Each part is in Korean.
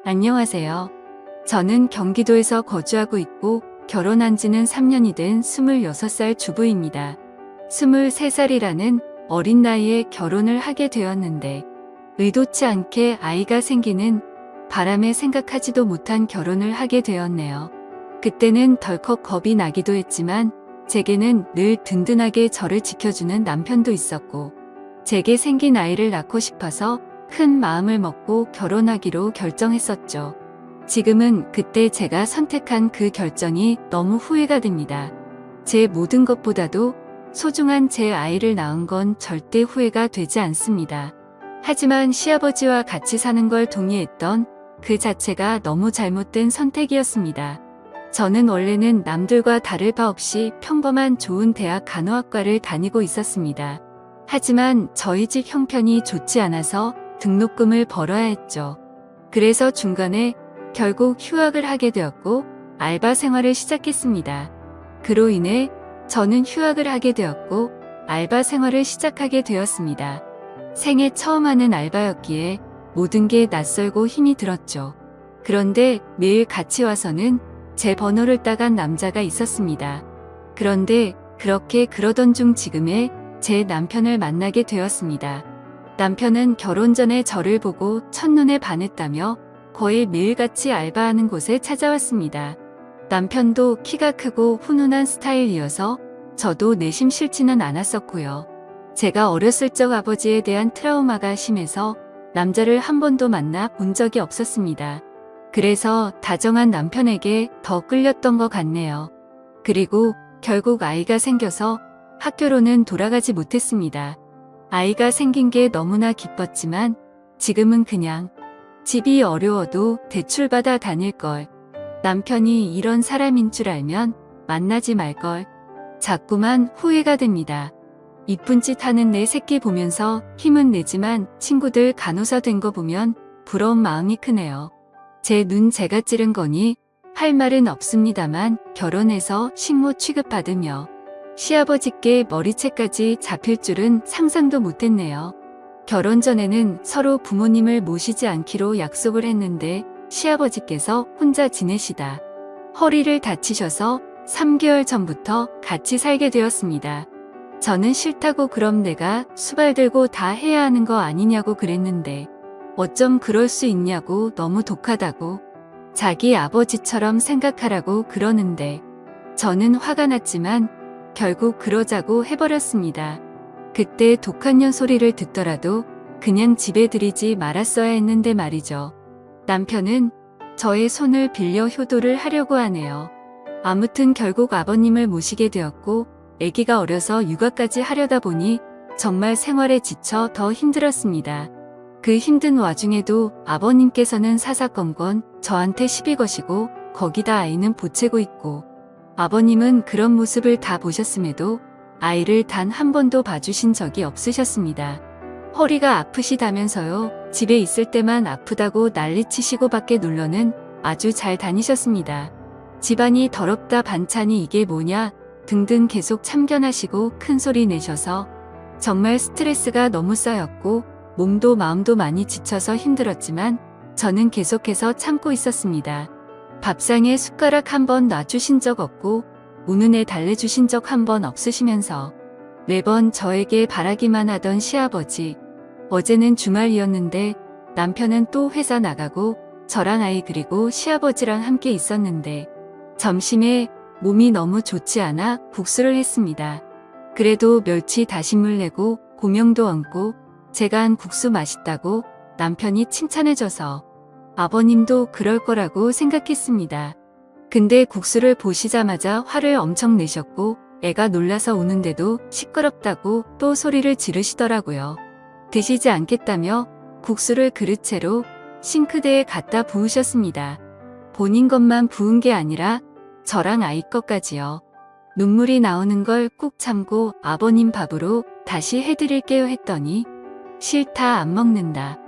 안녕하세요. 저는 경기도에서 거주하고 있고 결혼한 지는 3년이 된 26살 주부입니다. 23살이라는 어린 나이에 결혼을 하게 되었는데 의도치 않게 아이가 생기는 바람에 생각하지도 못한 결혼을 하게 되었네요. 그때는 덜컥 겁이 나기도 했지만 제게는 늘 든든하게 저를 지켜주는 남편도 있었고 제게 생긴 아이를 낳고 싶어서 큰 마음을 먹고 결혼하기로 결정했었죠. 지금은 그때 제가 선택한 그 결정이 너무 후회가 됩니다. 제 모든 것보다도 소중한 제 아이를 낳은 건 절대 후회가 되지 않습니다. 하지만 시아버지와 같이 사는 걸 동의했던 그 자체가 너무 잘못된 선택이었습니다. 저는 원래는 남들과 다를 바 없이 평범한 좋은 대학 간호학과를 다니고 있었습니다. 하지만 저희 집 형편이 좋지 않아서 등록금을 벌어야 했죠. 그래서 중간에 결국 휴학을 하게 되었고 알바 생활을 시작했습니다. 그로 인해 저는 휴학을 하게 되었고 알바 생활을 시작하게 되었습니다. 생애 처음 하는 알바였기에 모든 게 낯설고 힘이 들었죠. 그런데 매일 같이 와서는 제 번호를 따간 남자가 있었습니다. 그런데 그렇게 그러던 중 지금의 제 남편을 만나게 되었습니다. 남편은 결혼 전에 저를 보고 첫눈에 반했다며 거의 매일같이 알바하는 곳에 찾아왔습니다. 남편도 키가 크고 훈훈한 스타일이어서 저도 내심 싫지는 않았었고요. 제가 어렸을 적 아버지에 대한 트라우마가 심해서 남자를 한 번도 만나 본 적이 없었습니다. 그래서 다정한 남편에게 더 끌렸던 것 같네요. 그리고 결국 아이가 생겨서 학교로는 돌아가지 못했습니다. 아이가 생긴 게 너무나 기뻤지만 지금은 그냥 집이 어려워도 대출받아 다닐걸. 남편이 이런 사람인 줄 알면 만나지 말걸. 자꾸만 후회가 됩니다. 이쁜 짓 하는 내 새끼 보면서 힘은 내지만 친구들 간호사 된 거 보면 부러운 마음이 크네요. 제 눈 제가 찌른 거니 할 말은 없습니다만 결혼해서 식모 취급받으며 시아버지께 머리채까지 잡힐 줄은 상상도 못했네요. 결혼 전에는 서로 부모님을 모시지 않기로 약속을 했는데 시아버지께서 혼자 지내시다 허리를 다치셔서 3개월 전부터 같이 살게 되었습니다. 저는 싫다고 그럼 내가 수발 들고 다 해야 하는 거 아니냐고 그랬는데 어쩜 그럴 수 있냐고 너무 독하다고 자기 아버지처럼 생각하라고 그러는데 저는 화가 났지만 결국 그러자고 해버렸습니다. 그때 독한 년 소리를 듣더라도 그냥 집에 들이지 말았어야 했는데 말이죠. 남편은 저의 손을 빌려 효도를 하려고 하네요. 아무튼 결국 아버님을 모시게 되었고 아기가 어려서 육아까지 하려다 보니 정말 생활에 지쳐 더 힘들었습니다. 그 힘든 와중에도 아버님께서는 사사건건 저한테 시비 거시고 거기다 아이는 보채고 있고 아버님은 그런 모습을 다 보셨음에도 아이를 단 한 번도 봐주신 적이 없으셨습니다. 허리가 아프시다면서요. 집에 있을 때만 아프다고 난리치시고 밖에 놀러는 아주 잘 다니셨습니다. 집안이 더럽다 반찬이 이게 뭐냐 등등 계속 참견하시고 큰 소리 내셔서 정말 스트레스가 너무 쌓였고 몸도 마음도 많이 지쳐서 힘들었지만 저는 계속해서 참고 있었습니다. 밥상에 숟가락 한 번 놔주신 적 없고 우는 애 달래주신 적 한 번 없으시면서 매번 저에게 바라기만 하던 시아버지. 어제는 주말이었는데 남편은 또 회사 나가고 저랑 아이 그리고 시아버지랑 함께 있었는데 점심에 몸이 너무 좋지 않아 국수를 했습니다. 그래도 멸치 다시물 내고 고명도 얹고 제가 한 국수 맛있다고 남편이 칭찬해줘서 아버님도 그럴 거라고 생각했습니다. 근데 국수를 보시자마자 화를 엄청 내셨고 애가 놀라서 우는데도 시끄럽다고 또 소리를 지르시더라고요. 드시지 않겠다며 국수를 그릇채로 싱크대에 갖다 부으셨습니다. 본인 것만 부은 게 아니라 저랑 아이 것까지요. 눈물이 나오는 걸 꾹 참고 아버님 밥으로 다시 해드릴게요 했더니 싫다 안 먹는다.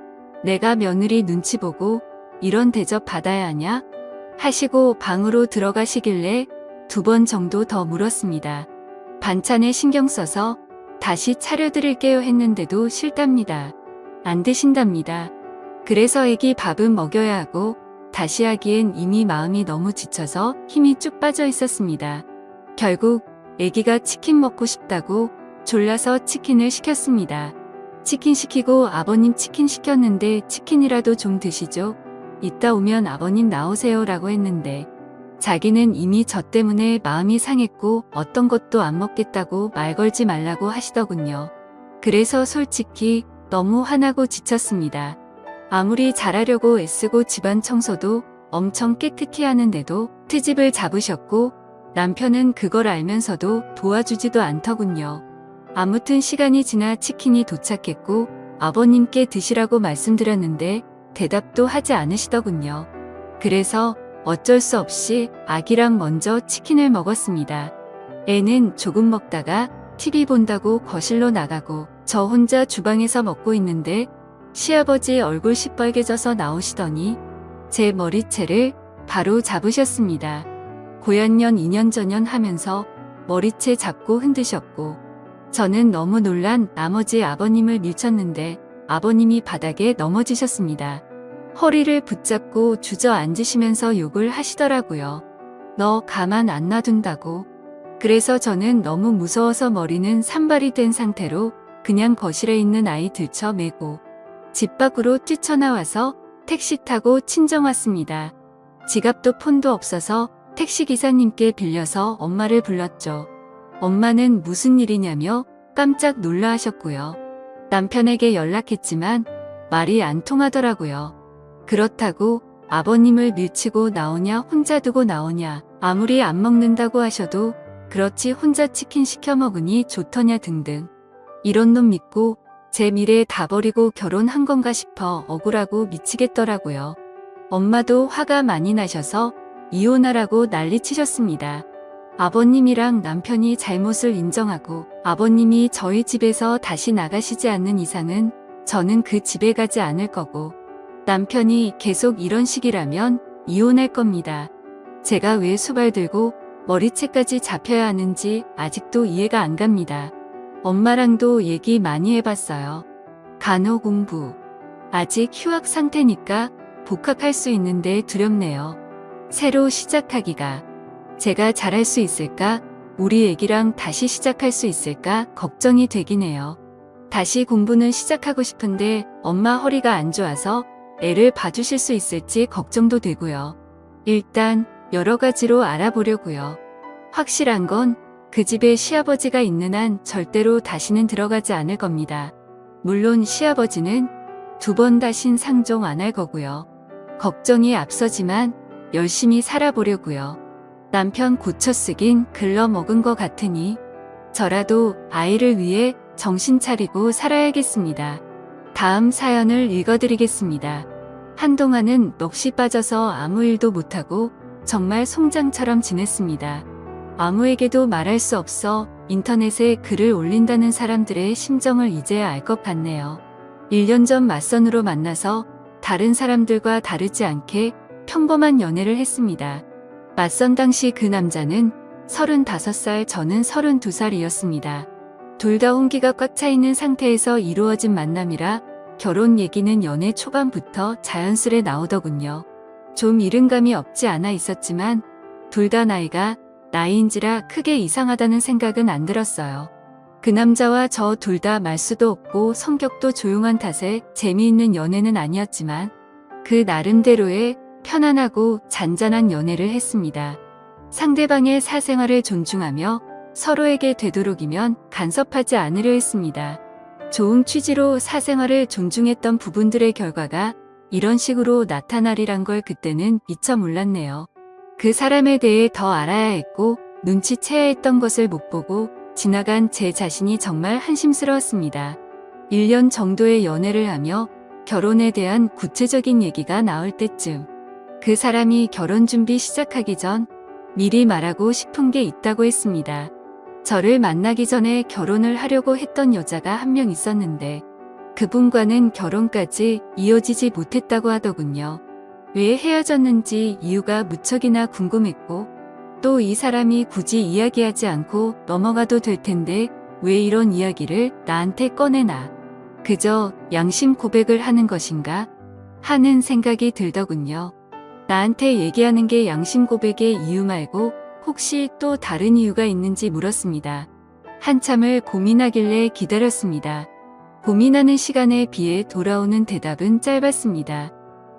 내가 며느리 눈치 보고 이런 대접 받아야 하냐? 하시고 방으로 들어가시길래 2번 정도 더 물었습니다. 반찬에 신경 써서 다시 차려드릴게요 했는데도 싫답니다. 안 드신답니다. 그래서 애기 밥은 먹여야 하고 다시 하기엔 이미 마음이 너무 지쳐서 힘이 쭉 빠져 있었습니다. 결국 아기가 치킨 먹고 싶다고 졸라서 치킨을 시켰습니다. 치킨 시키고 아버님 치킨 시켰는데 치킨이라도 좀 드시죠. 이따 오면 아버님 나오세요 라고 했는데 자기는 이미 저 때문에 마음이 상했고 어떤 것도 안 먹겠다고 말 걸지 말라고 하시더군요. 그래서 솔직히 너무 화나고 지쳤습니다. 아무리 잘하려고 애쓰고 집안 청소도 엄청 깨끗이 하는데도 트집을 잡으셨고 남편은 그걸 알면서도 도와주지도 않더군요. 아무튼 시간이 지나 치킨이 도착했고 아버님께 드시라고 말씀드렸는데 대답도 하지 않으시더군요. 그래서 어쩔 수 없이 아기랑 먼저 치킨을 먹었습니다. 애는 조금 먹다가 TV 본다고 거실로 나가고 저 혼자 주방에서 먹고 있는데 시아버지 얼굴 시뻘개져서 나오시더니 제 머리채를 바로 잡으셨습니다. 고연년 2년 전년 하면서 머리채 잡고 흔드셨고 저는 너무 놀란 나머지 아버님을 밀쳤는데 아버님이 바닥에 넘어지셨습니다. 허리를 붙잡고 주저앉으시면서 욕을 하시더라고요. 너 가만 안 놔둔다고. 그래서 저는 너무 무서워서 머리는 산발이 된 상태로 그냥 거실에 있는 아이 들쳐매고 집 밖으로 뛰쳐나와서 택시 타고 친정 왔습니다. 지갑도 폰도 없어서 택시기사님께 빌려서 엄마를 불렀죠. 엄마는 무슨 일이냐며 깜짝 놀라 하셨고요. 남편에게 연락했지만 말이 안 통하더라고요. 그렇다고 아버님을 밀치고 나오냐 혼자 두고 나오냐 아무리 안 먹는다고 하셔도 그렇지 혼자 치킨 시켜 먹으니 좋더냐 등등. 이런 놈 믿고 제 미래 다 버리고 결혼한 건가 싶어 억울하고 미치겠더라고요. 엄마도 화가 많이 나셔서 이혼하라고 난리치셨습니다. 아버님이랑 남편이 잘못을 인정하고 아버님이 저희 집에서 다시 나가시지 않는 이상은 저는 그 집에 가지 않을 거고 남편이 계속 이런 식이라면 이혼할 겁니다. 제가 왜 수발 들고 머리채까지 잡혀야 하는지 아직도 이해가 안 갑니다. 엄마랑도 얘기 많이 해봤어요. 간호공부. 아직 휴학 상태니까 복학할 수 있는데 두렵네요. 새로 시작하기가. 제가 잘할 수 있을까? 우리 애기랑 다시 시작할 수 있을까? 걱정이 되긴 해요. 다시 공부는 시작하고 싶은데 엄마 허리가 안 좋아서 애를 봐주실 수 있을지 걱정도 되고요. 일단 여러 가지로 알아보려고요. 확실한 건 그 집에 시아버지가 있는 한 절대로 다시는 들어가지 않을 겁니다. 물론 시아버지는 2번 다신 상종 안 할 거고요. 걱정이 앞서지만 열심히 살아보려고요. 남편 고쳐쓰긴 글러먹은 것 같으니 저라도 아이를 위해 정신 차리고 살아야겠습니다. 다음 사연을 읽어드리겠습니다. 한동안은 넋이 빠져서 아무 일도 못하고 정말 송장처럼 지냈습니다. 아무에게도 말할 수 없어 인터넷에 글을 올린다는 사람들의 심정을 이제야 알 것 같네요. 1년 전 맞선으로 만나서 다른 사람들과 다르지 않게 평범한 연애를 했습니다. 맞선 당시 그 남자는 35살, 저는 32살이었습니다. 둘 다 홍기가 꽉 차 있는 상태에서 이루어진 만남이라 결혼 얘기는 연애 초반부터 자연스레 나오더군요. 좀 이른감이 없지 않아 있었지만 둘 다 나이인지라 크게 이상하다는 생각은 안 들었어요. 그 남자와 저 둘 다 말수도 없고 성격도 조용한 탓에 재미있는 연애는 아니었지만 그 나름대로의 편안하고 잔잔한 연애를 했습니다. 상대방의 사생활을 존중하며 서로에게 되도록이면 간섭하지 않으려 했습니다. 좋은 취지로 사생활을 존중했던 부분들의 결과가 이런 식으로 나타나리란 걸 그때는 미처 몰랐네요. 그 사람에 대해 더 알아야 했고 눈치채야 했던 것을 못 보고 지나간 제 자신이 정말 한심스러웠습니다. 1년 정도의 연애를 하며 결혼에 대한 구체적인 얘기가 나올 때쯤 그 사람이 결혼 준비 시작하기 전 미리 말하고 싶은 게 있다고 했습니다. 저를 만나기 전에 결혼을 하려고 했던 여자가 한 명 있었는데 그분과는 결혼까지 이어지지 못했다고 하더군요. 왜 헤어졌는지 이유가 무척이나 궁금했고 또 이 사람이 굳이 이야기하지 않고 넘어가도 될 텐데 왜 이런 이야기를 나한테 꺼내나. 그저 양심 고백을 하는 것인가 하는 생각이 들더군요. 나한테 얘기하는 게 양심 고백의 이유 말고 혹시 또 다른 이유가 있는지 물었습니다. 한참을 고민하길래 기다렸습니다. 고민하는 시간에 비해 돌아오는 대답은 짧았습니다.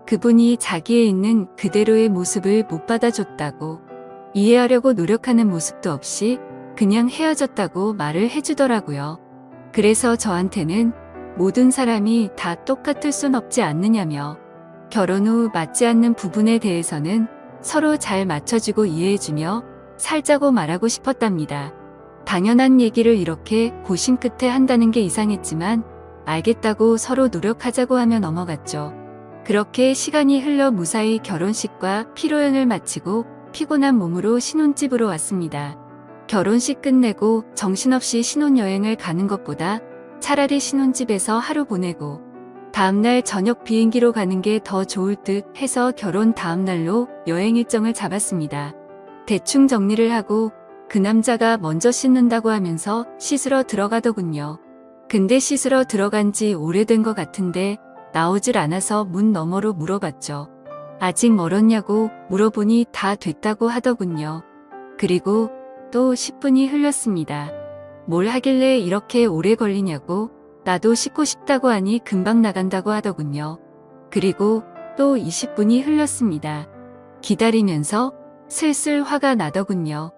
그분이 자기에 있는 그대로의 모습을 못 받아줬다고, 이해하려고 노력하는 모습도 없이 그냥 헤어졌다고 말을 해주더라고요. 그래서 저한테는 모든 사람이 다 똑같을 순 없지 않느냐며, 결혼 후 맞지 않는 부분에 대해서는 서로 잘 맞춰주고 이해해주며 살자고 말하고 싶었답니다. 당연한 얘기를 이렇게 고심 끝에 한다는 게 이상했지만 알겠다고 서로 노력하자고 하며 넘어갔죠. 그렇게 시간이 흘러 무사히 결혼식과 피로연을 마치고 피곤한 몸으로 신혼집으로 왔습니다. 결혼식 끝내고 정신없이 신혼여행을 가는 것보다 차라리 신혼집에서 하루 보내고 다음날 저녁 비행기로 가는 게 더 좋을 듯 해서 결혼 다음날로 여행 일정을 잡았습니다. 대충 정리를 하고 그 남자가 먼저 씻는다고 하면서 씻으러 들어가더군요. 근데 씻으러 들어간 지 오래된 것 같은데 나오질 않아서 문 너머로 물어봤죠. 아직 멀었냐고 물어보니 다 됐다고 하더군요. 그리고 또 10분이 흘렀습니다. 뭘 하길래 이렇게 오래 걸리냐고, 나도 씻고 싶다고 하니 금방 나간다고 하더군요. 그리고 또 20분이 흘렀습니다. 기다리면서 슬슬 화가 나더군요.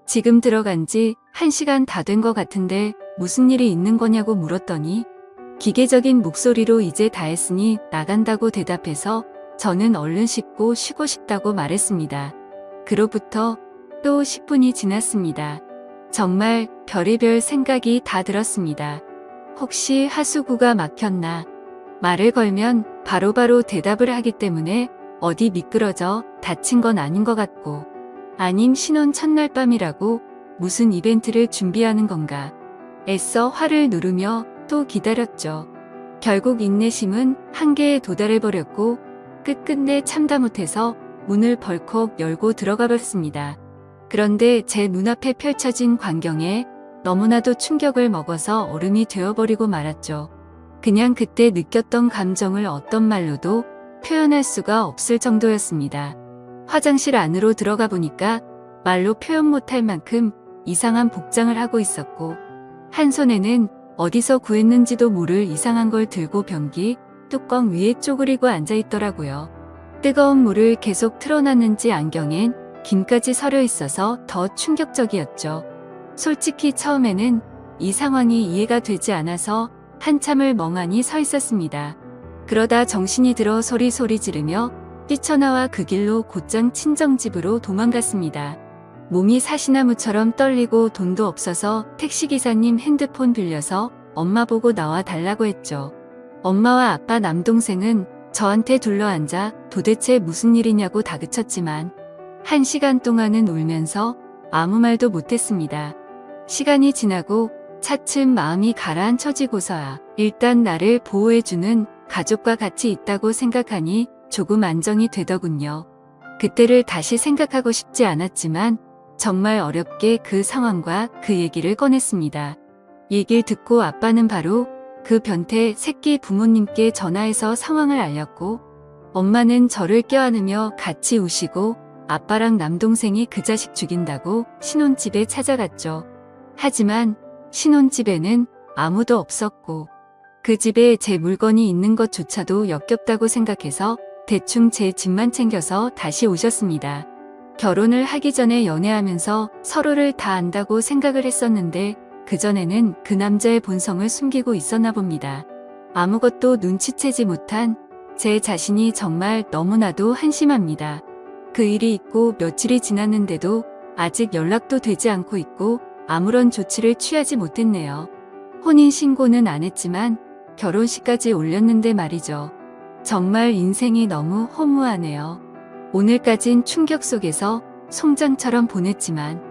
지금 들어간 지 1시간 다 된 것 같은데 무슨 일이 있는 거냐고 물었더니 기계적인 목소리로 이제 다 했으니 나간다고 대답해서 저는 얼른 씻고 쉬고 싶다고 말했습니다. 그로부터 또 10분이 지났습니다. 정말 별의별 생각이 다 들었습니다. 혹시 하수구가 막혔나? 말을 걸면 바로바로 대답을 하기 때문에 어디 미끄러져 다친 건 아닌 것 같고, 아님 신혼 첫날 밤이라고 무슨 이벤트를 준비하는 건가? 애써 화를 누르며 또 기다렸죠. 결국 인내심은 한계에 도달해버렸고 끝끝내 참다 못해서 문을 벌컥 열고 들어가 봤습니다. 그런데 제 눈앞에 펼쳐진 광경에 너무나도 충격을 먹어서 얼음이 되어버리고 말았죠. 그냥 그때 느꼈던 감정을 어떤 말로도 표현할 수가 없을 정도였습니다. 화장실 안으로 들어가 보니까 말로 표현 못할 만큼 이상한 복장을 하고 있었고, 한 손에는 어디서 구했는지도 모를 이상한 걸 들고 변기 뚜껑 위에 쪼그리고 앉아 있더라고요. 뜨거운 물을 계속 틀어놨는지 안경엔 김까지 서려 있어서 더 충격적이었죠. 솔직히 처음에는 이 상황이 이해가 되지 않아서 한참을 멍하니 서 있었습니다. 그러다 정신이 들어 소리 지르며 뛰쳐나와 그 길로 곧장 친정집으로 도망갔습니다. 몸이 사시나무처럼 떨리고 돈도 없어서 택시기사님 핸드폰 빌려서 엄마 보고 나와 달라고 했죠. 엄마와 아빠 남동생은 저한테 둘러앉아 도대체 무슨 일이냐고 다그쳤지만 1시간 동안은 울면서 아무 말도 못했습니다. 시간이 지나고 차츰 마음이 가라앉혀지고서야 일단 나를 보호해주는 가족과 같이 있다고 생각하니 조금 안정이 되더군요. 그때를 다시 생각하고 싶지 않았지만 정말 어렵게 그 상황과 그 얘기를 꺼냈습니다. 얘기를 듣고 아빠는 바로 그 변태 새끼 부모님께 전화해서 상황을 알렸고, 엄마는 저를 껴안으며 같이 우시고 아빠랑 남동생이 그 자식 죽인다고 신혼집에 찾아갔죠. 하지만 신혼집에는 아무도 없었고 그 집에 제 물건이 있는 것조차도 역겹다고 생각해서 대충 제 집만 챙겨서 다시 오셨습니다. 결혼을 하기 전에 연애하면서 서로를 다 안다고 생각을 했었는데 그전에는 그 남자의 본성을 숨기고 있었나 봅니다. 아무것도 눈치채지 못한 제 자신이 정말 너무나도 한심합니다. 그 일이 있고 며칠이 지났는데도 아직 연락도 되지 않고 있고 아무런 조치를 취하지 못했네요. 혼인신고는 안 했지만 결혼식까지 올렸는데 말이죠. 정말 인생이 너무 허무하네요. 오늘까진 충격 속에서 송장처럼 보냈지만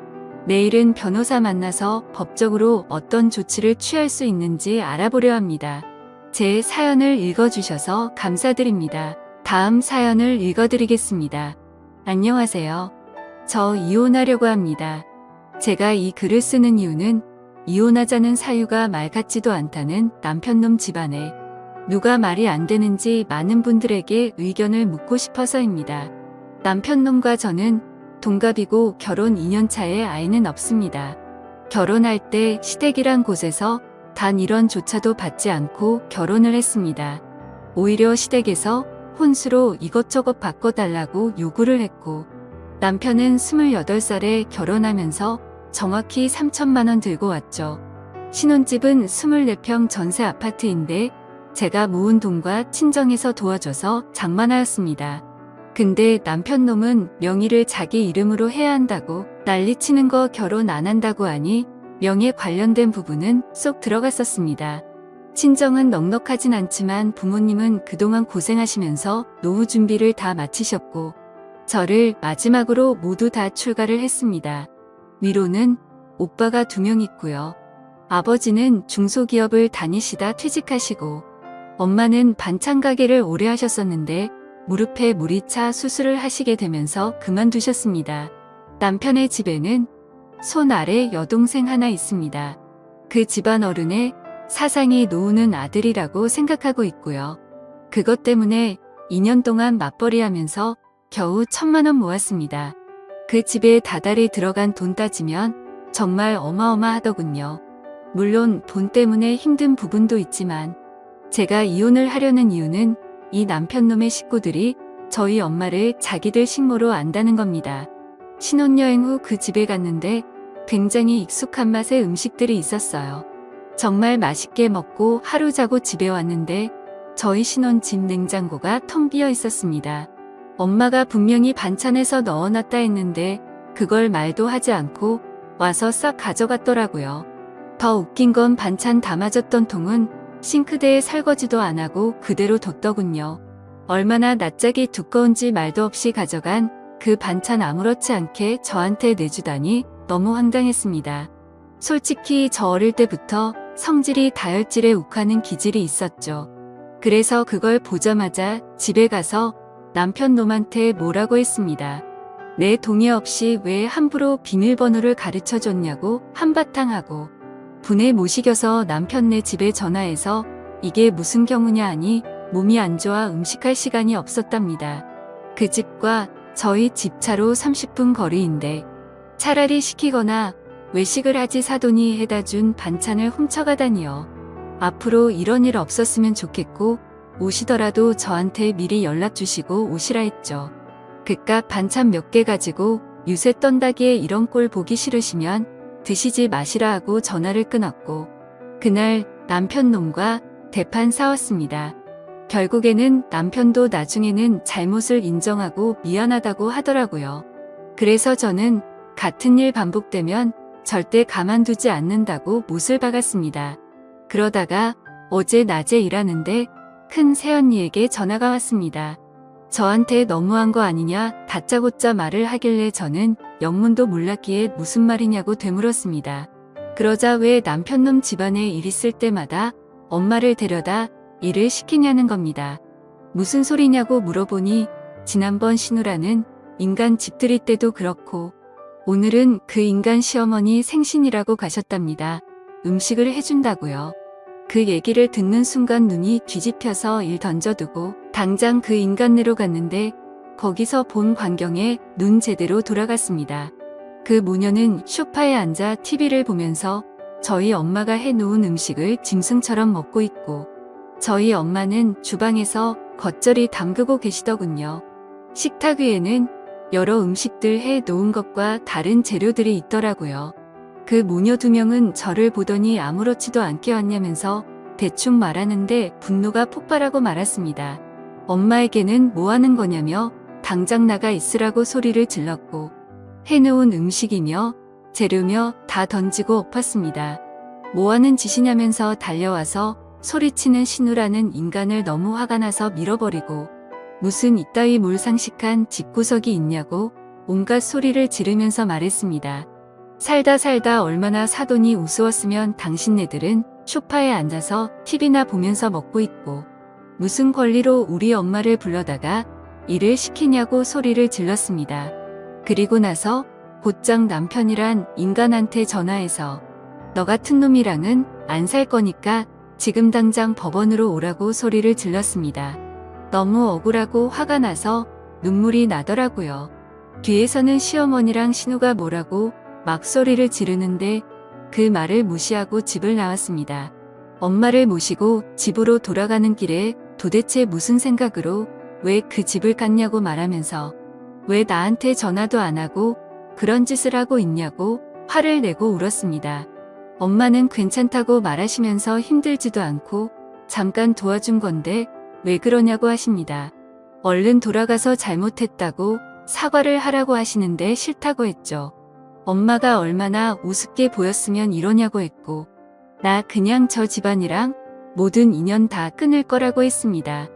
내일은 변호사 만나서 법적으로 어떤 조치를 취할 수 있는지 알아보려 합니다. 제 사연을 읽어주셔서 감사드립니다. 다음 사연을 읽어드리겠습니다. 안녕하세요. 저 이혼하려고 합니다. 제가 이 글을 쓰는 이유는 이혼하자는 사유가 말 같지도 않다는 남편놈 집안에 누가 말이 안 되는지 많은 분들에게 의견을 묻고 싶어서입니다. 남편놈과 저는 동갑이고 결혼 2년 차에 아이는 없습니다. 결혼할 때 시댁이란 곳에서 단 1원조차도 받지 않고 결혼을 했습니다. 오히려 시댁에서 혼수로 이것저것 바꿔달라고 요구를 했고, 남편은 28살에 결혼하면서 정확히 3천만 원 들고 왔죠. 신혼집은 24평 전세 아파트인데 제가 모은 돈과 친정에서 도와줘서 장만하였습니다. 근데 남편놈은 명의를 자기 이름으로 해야 한다고 난리치는 거, 결혼 안 한다고 하니 명예 관련된 부분은 쏙 들어갔었습니다. 친정은 넉넉하진 않지만 부모님은 그동안 고생하시면서 노후 준비를 다 마치셨고 저를 마지막으로 모두 다 출가를 했습니다. 위로는 오빠가 2명 있고요. 아버지는 중소기업을 다니시다 퇴직하시고, 엄마는 반찬 가게를 오래 하셨었는데 무릎에 물이 차 수술을 하시게 되면서 그만두셨습니다. 남편의 집에는 손 아래 여동생 하나 있습니다. 그 집안 어른의 사상이 노우는 아들이라고 생각하고 있고요. 그것 때문에 2년 동안 맞벌이하면서 겨우 1,000만 원 모았습니다. 그 집에 다달이 들어간 돈 따지면 정말 어마어마하더군요. 물론 돈 때문에 힘든 부분도 있지만 제가 이혼을 하려는 이유는 이 남편놈의 식구들이 저희 엄마를 자기들 식모로 안다는 겁니다. 신혼여행 후 그 집에 갔는데 굉장히 익숙한 맛의 음식들이 있었어요. 정말 맛있게 먹고 하루 자고 집에 왔는데 저희 신혼집 냉장고가 텅 비어 있었습니다. 엄마가 분명히 반찬에서 넣어놨다 했는데 그걸 말도 하지 않고 와서 싹 가져갔더라고요. 더 웃긴 건 반찬 담아줬던 통은 싱크대에 설거지도 안 하고 그대로 뒀더군요. 얼마나 낯짝이 두꺼운지 말도 없이 가져간 그 반찬 아무렇지 않게 저한테 내주다니 너무 황당했습니다. 솔직히 저 어릴 때부터 성질이 다혈질에 욱하는 기질이 있었죠. 그래서 그걸 보자마자 집에 가서 남편놈한테 뭐라고 했습니다. 내 동의 없이 왜 함부로 비밀번호를 가르쳐줬냐고 한바탕 하고, 분에 못 이겨서 남편네 집에 전화해서 이게 무슨 경우냐 하니 몸이 안 좋아 음식할 시간이 없었답니다. 그 집과 저희 집 차로 30분 거리인데 차라리 시키거나 외식을 하지 사돈이 해다 준 반찬을 훔쳐가다니요. 앞으로 이런 일 없었으면 좋겠고 오시더라도 저한테 미리 연락 주시고 오시라 했죠. 그깟 반찬 몇 개 가지고 유세 떤다기에 이런 꼴 보기 싫으시면 드시지 마시라 하고 전화를 끊었고, 그날 남편놈과 대판 싸웠습니다. 결국에는 남편도 나중에는 잘못을 인정하고 미안하다고 하더라고요. 그래서 저는 같은 일 반복되면 절대 가만두지 않는다고 못을 박았습니다. 그러다가 어제 낮에 일하는데 큰 새언니에게 전화가 왔습니다. 저한테 너무한 거 아니냐 다짜고짜 말을 하길래 저는 영문도 몰랐기에 무슨 말이냐고 되물었습니다. 그러자 왜 남편놈 집안에 일 있을 때마다 엄마를 데려다 일을 시키냐는 겁니다. 무슨 소리냐고 물어보니 지난번 신우라는 인간 집들이 때도 그렇고 오늘은 그 인간 시어머니 생신이라고 가셨답니다. 음식을 해준다고요. 그 얘기를 듣는 순간 눈이 뒤집혀서 일 던져두고 당장 그 인간네로 갔는데 거기서 본 광경에 눈 제대로 돌아갔습니다. 그 모녀는 소파에 앉아 TV를 보면서 저희 엄마가 해놓은 음식을 짐승처럼 먹고 있고 저희 엄마는 주방에서 겉절이 담그고 계시더군요. 식탁 위에는 여러 음식들 해놓은 것과 다른 재료들이 있더라고요. 그 모녀 2명은 저를 보더니 아무렇지도 않게 왔냐면서 대충 말하는데 분노가 폭발하고 말았습니다. 엄마에게는 뭐 하는 거냐며 당장 나가 있으라고 소리를 질렀고 해놓은 음식이며 재료며 다 던지고 엎었습니다. 뭐 하는 짓이냐면서 달려와서 소리치는 신우라는 인간을 너무 화가 나서 밀어버리고 무슨 이따위 몰상식한 집구석이 있냐고 온갖 소리를 지르면서 말했습니다. 살다 얼마나 사돈이 우스웠으면 당신네들은 소파에 앉아서 TV나 보면서 먹고 있고 무슨 권리로 우리 엄마를 불러다가 일을 시키냐고 소리를 질렀습니다. 그리고 나서 곧장 남편이란 인간한테 전화해서 너 같은 놈이랑은 안 살 거니까 지금 당장 법원으로 오라고 소리를 질렀습니다. 너무 억울하고 화가 나서 눈물이 나더라고요. 뒤에서는 시어머니랑 신우가 뭐라고 막 소리를 지르는데 그 말을 무시하고 집을 나왔습니다. 엄마를 모시고 집으로 돌아가는 길에 도대체 무슨 생각으로 왜 그 집을 갔냐고 말하면서 왜 나한테 전화도 안 하고 그런 짓을 하고 있냐고 화를 내고 울었습니다. 엄마는 괜찮다고 말하시면서 힘들지도 않고 잠깐 도와준 건데 왜 그러냐고 하십니다. 얼른 돌아가서 잘못했다고 사과를 하라고 하시는데 싫다고 했죠. 엄마가 얼마나 우습게 보였으면 이러냐고 했고 나 그냥 저 집안이랑 모든 인연 다 끊을 거라고 했습니다.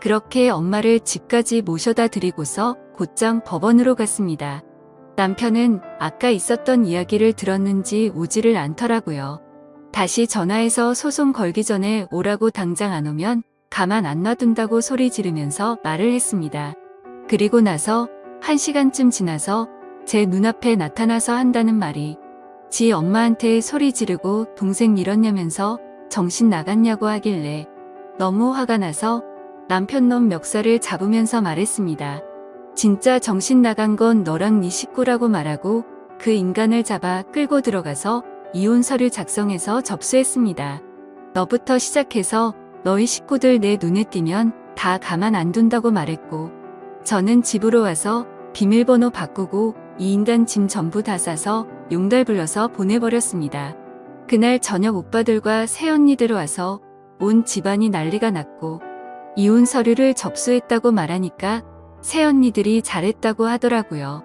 그렇게 엄마를 집까지 모셔다 드리고서 곧장 법원으로 갔습니다. 남편은 아까 있었던 이야기를 들었는지 오지를 않더라고요. 다시 전화해서 소송 걸기 전에 오라고 당장 안 오면 가만 안 놔둔다고 소리 지르면서 말을 했습니다. 그리고 나서 1시간쯤 지나서 제 눈앞에 나타나서 한다는 말이 지 엄마한테 소리 지르고 동생 잃었냐면서 정신 나갔냐고 하길래 너무 화가 나서 남편놈 멱살을 잡으면서 말했습니다. 진짜 정신 나간 건 너랑 네 식구라고 말하고 그 인간을 잡아 끌고 들어가서 이혼 서류 작성해서 접수했습니다. 너부터 시작해서 너희 식구들 내 눈에 띄면 다 가만 안 둔다고 말했고 저는 집으로 와서 비밀번호 바꾸고 이 인간 짐 전부 다 싸서 용달 불러서 보내버렸습니다. 그날 저녁 오빠들과 새언니들 와서 온 집안이 난리가 났고 이혼 서류를 접수했다고 말하니까 새언니들이 잘했다고 하더라고요.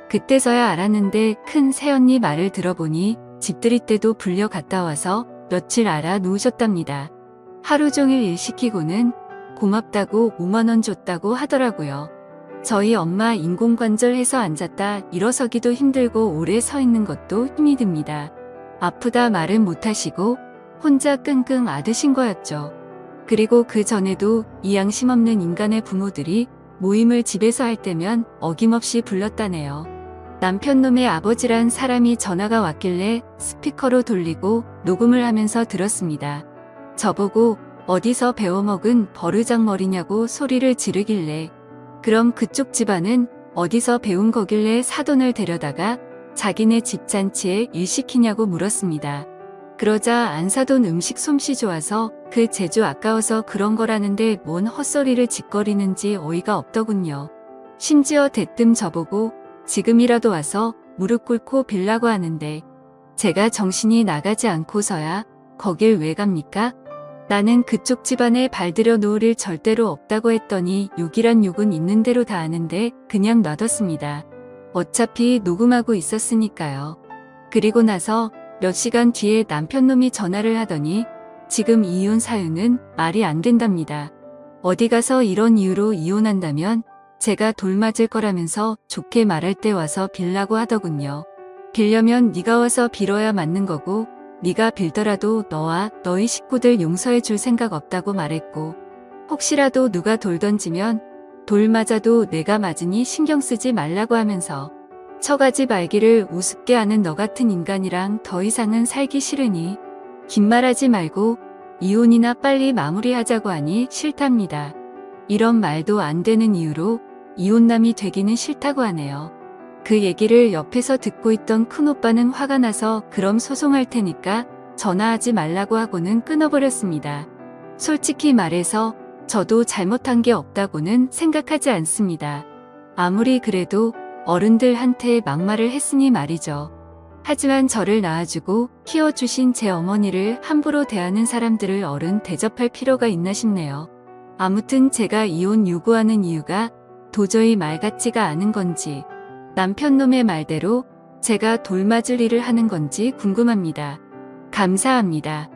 그때서야 알았는데 큰 새언니 말을 들어보니 집들이 때도 불려 갔다 와서 며칠 알아 놓으셨답니다. 하루 종일 일 시키고는 고맙다고 5만 원 줬다고 하더라고요. 저희 엄마 인공관절 해서 앉았다 일어서기도 힘들고 오래 서 있는 것도 힘이 듭니다. 아프다 말은 못하시고 혼자 끙끙 앓으신 거였죠. 그리고 그 전에도 이 양심 없는 인간의 부모들이 모임을 집에서 할 때면 어김없이 불렀다네요. 남편놈의 아버지란 사람이 전화가 왔길래 스피커로 돌리고 녹음을 하면서 들었습니다. 저보고 어디서 배워먹은 버르장머리냐고 소리를 지르길래 그럼 그쪽 집안은 어디서 배운 거길래 사돈을 데려다가 자기네 집 잔치에 일 시키냐고 물었습니다. 그러자 안사돈 음식 솜씨 좋아서 그 재주 아까워서 그런 거라는데 뭔 헛소리를 짓거리는지 어이가 없더군요. 심지어 대뜸 저보고 지금이라도 와서 무릎 꿇고 빌라고 하는데 제가 정신이 나가지 않고서야 거길 왜 갑니까? 나는 그쪽 집안에 발들여 놓을 일 절대로 없다고 했더니 욕이란 욕은 있는 대로 다 아는데 그냥 놔뒀습니다. 어차피 녹음하고 있었으니까요. 그리고 나서 몇 시간 뒤에 남편놈이 전화를 하더니 지금 이혼 사유는 말이 안 된답니다. 어디 가서 이런 이유로 이혼한다면 제가 돌 맞을 거라면서 좋게 말할 때 와서 빌라고 하더군요. 빌려면 네가 와서 빌어야 맞는 거고 네가 빌더라도 너와 너희 식구들 용서해 줄 생각 없다고 말했고 혹시라도 누가 돌 던지면 돌 맞아도 내가 맞으니 신경 쓰지 말라고 하면서 처가지 말기를 우습게 하는 너 같은 인간이랑 더 이상은 살기 싫으니 긴 말하지 말고 이혼이나 빨리 마무리하자고 하니 싫답니다. 이런 말도 안 되는 이유로 이혼남이 되기는 싫다고 하네요. 그 얘기를 옆에서 듣고 있던 큰오빠는 화가 나서 그럼 소송할 테니까 전화하지 말라고 하고는 끊어버렸습니다. 솔직히 말해서 저도 잘못한 게 없다고는 생각하지 않습니다. 아무리 그래도 어른들한테 막말을 했으니 말이죠. 하지만 저를 낳아주고 키워주신 제 어머니를 함부로 대하는 사람들을 어른 대접할 필요가 있나 싶네요. 아무튼 제가 이혼 요구하는 이유가 도저히 말 같지가 않은 건지 남편놈의 말대로 제가 돌 맞을 일을 하는 건지 궁금합니다. 감사합니다.